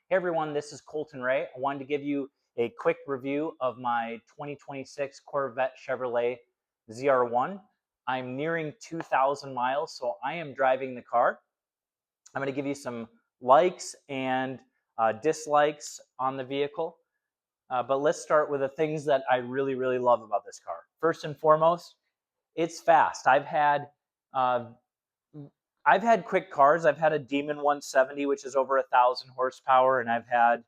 Hey everyone, this is Colton Ray. I wanted to give you a quick review of my 2026 Corvette Chevrolet ZR1. I'm nearing 2,000 miles, so I am driving the car. I'm going to give you some likes and dislikes on the vehicle. But let's start with the things that I really love about this car. First and foremost, it's fast. Uh, I've had quick cars. I've had a Demon 170, which is over 1,000 horsepower, and I've had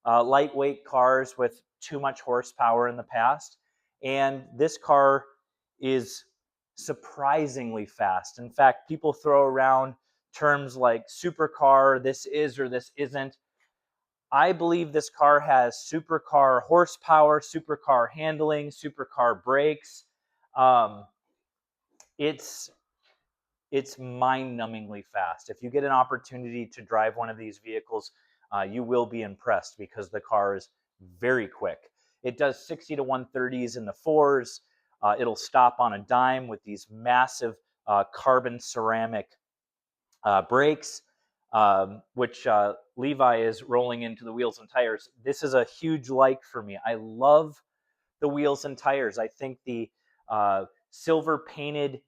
lightweight cars with too much horsepower in the past. And this car is surprisingly fast. In fact, people throw around terms like supercar, this is or this isn't. I believe this car has supercar horsepower, supercar handling, supercar brakes. Um, it's it's mind-numbingly fast. If you get an opportunity to drive one of these vehicles, you will be impressed because the car is very quick. It does 60 to 130s in the fours. It'll stop on a dime with these massive carbon ceramic brakes, which Levi is rolling into the wheels and tires. This is a huge like for me. I love the wheels and tires. I think the silver painted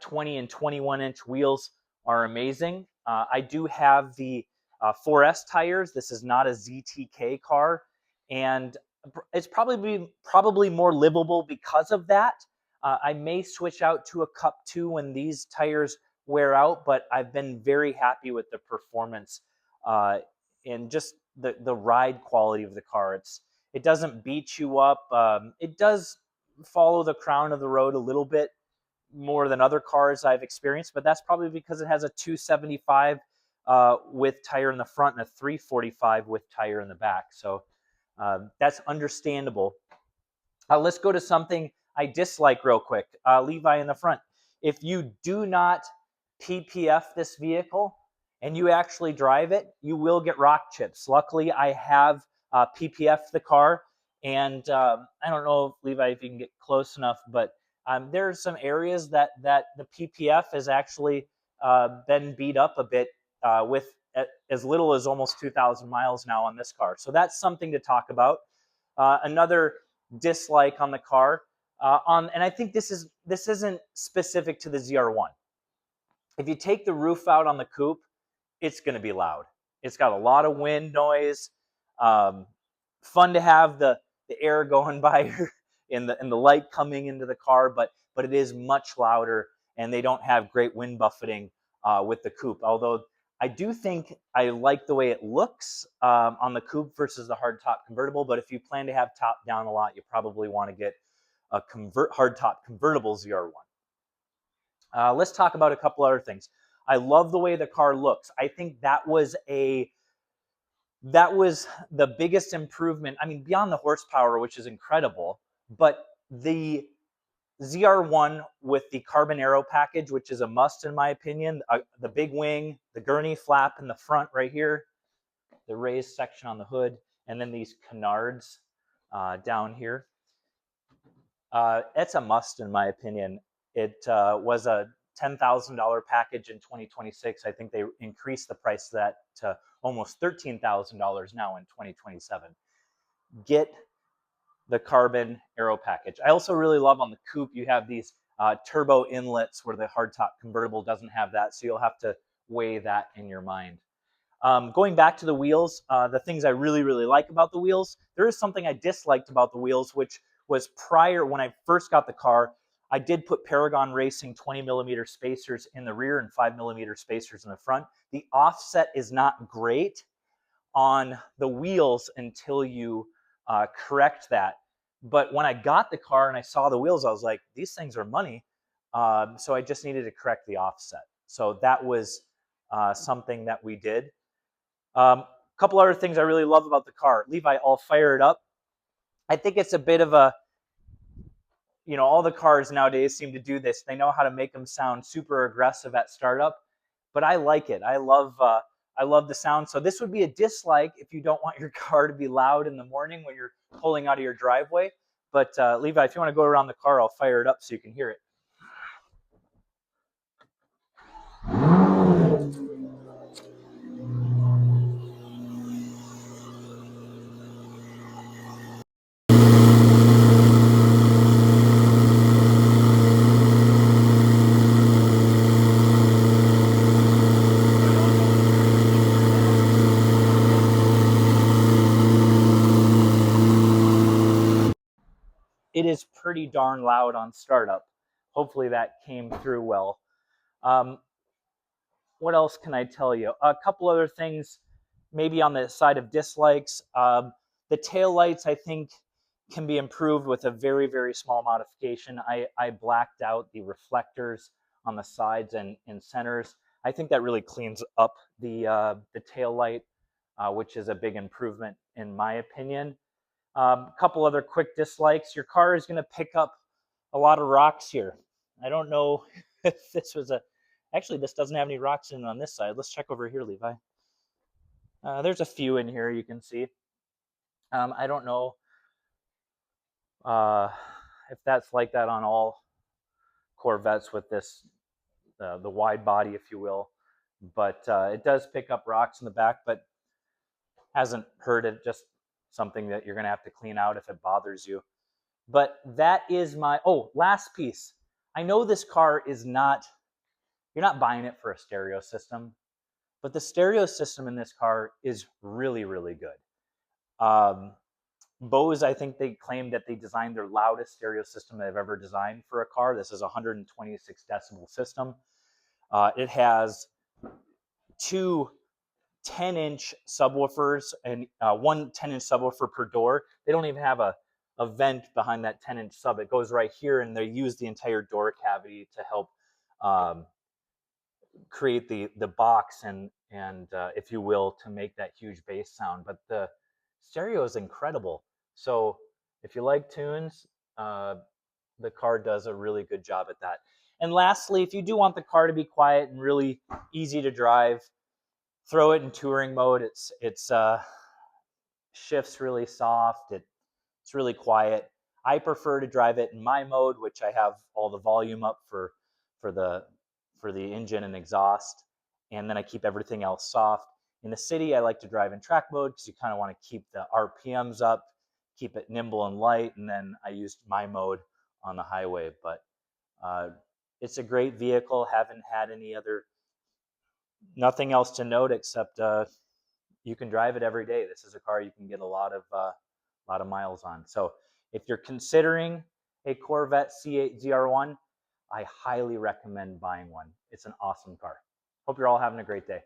20 and 21-inch wheels are amazing. I do have the 4S tires. This is not a ZTK car, and it's probably more livable because of that. I may switch out to a Cup 2 when these tires wear out, but I've been very happy with the performance and just the ride quality of the car. It doesn't beat you up. It does follow the crown of the road a little bit more than other cars I've experienced, but that's probably because it has a 275 with tire in the front and a 345 with tire in the back. So that's understandable. Let's go to something I dislike real quick. Levi in the front. If you do not PPF this vehicle and you actually drive it, you will get rock chips. Luckily, I have PPF the car, and I don't know, Levi, if you can get close enough, but there are some areas that the PPF has actually been beat up a bit with as little as almost 2,000 miles now on this car. So that's something to talk about. Another dislike on the car, and I think this isn't specific to the ZR1. If you take the roof out on the coupe, it's going to be loud. It's got a lot of wind noise. Fun to have the air going by and the light coming into the car, but it is much louder, and they don't have great wind buffeting with the coupe. Although I do think I like the way it looks on the coupe versus the hardtop convertible. But if you plan to have top down a lot, you probably want to get a hardtop convertible ZR1. Let's talk about a couple other things. I love the way the car looks. I think that was the biggest improvement. I mean, beyond the horsepower, which is incredible, but the ZR1 with the carbon Aero package, which is a must in my opinion. The big wing, the gurney flap in the front right here, the raised section on the hood, and then these canards down here. It's a must in my opinion. It was a $10,000 package in 2026. I think they increased the price of that to almost $13,000 now in 2027. Get the carbon Aero package. I also really love on the coupe, you have these turbo inlets where the hardtop convertible doesn't have that, so you'll have to weigh that in your mind. Going back to the wheels, the things I really like about the wheels, there is something I disliked about the wheels, which was prior when I first got the car. I did put Paragon Racing 20mm spacers in the rear and 5mm spacers in the front. The offset is not great on the wheels until you correct that. But when I got the car and I saw the wheels, I was like, these things are money. So I just needed to correct the offset. So that was something that we did. A couple other things I really love about the car. Levi, I'll fire it up. I think it's a bit of a, all the cars nowadays seem to do this. They know how to make them sound super aggressive at startup, but I like it. I love the sound. So this would be a dislike if you don't want your car to be loud in the morning when you're pulling out of your driveway. But Levi, if you want to go around the car, I'll fire it up so you can hear it. pretty darn loud on startup. Hopefully that came through well. What else can I tell you? A couple other things, maybe on the side of dislikes. The tail lights, I think, can be improved with a very, very small modification. I blacked out the reflectors on the sides and centers. I think that really cleans up the tail light, which is a big improvement in my opinion. A couple other quick dislikes. Your car is going to pick up a lot of rocks here. I don't know if this was a... Actually, this doesn't have any rocks in it on this side. Let's check over here, Levi. There's a few in here you can see. I don't know if that's like that on all Corvettes with this, the wide body, if you will. But it does pick up rocks in the back, but hasn't hurt it. Just something that you're going to have to clean out if it bothers you. But that is my... Oh, last piece. I know this car is not... You're not buying it for a stereo system, but the stereo system in this car is really, really good. Bose, I think they claimed that they designed their loudest stereo system they've ever designed for a car. This is a 126 decibel system. It has two 10-inch subwoofers and one 10-inch subwoofer per door. They don't even have a vent behind that 10-inch sub. It goes right here, and they use the entire door cavity to help create the box and if you will, to make that huge bass sound. But the stereo is incredible. So if you like tunes, the car does a really good job at that. And lastly, if you do want the car to be quiet and really easy to drive, throw it in touring mode. It's shifts really soft. It's really quiet. I prefer to drive it in my mode, which I have all the volume up for the engine and exhaust, and then I keep everything else soft. In the city, I like to drive in track mode because you kind of want to keep the RPMs up, keep it nimble and light, and then I used my mode on the highway. But it's a great vehicle. Haven't had nothing else to note except you can drive it every day. This is a car you can get a lot of miles on. So if you're considering a Corvette C8 ZR1, I highly recommend buying one. It's an awesome car. Hope you're all having a great day.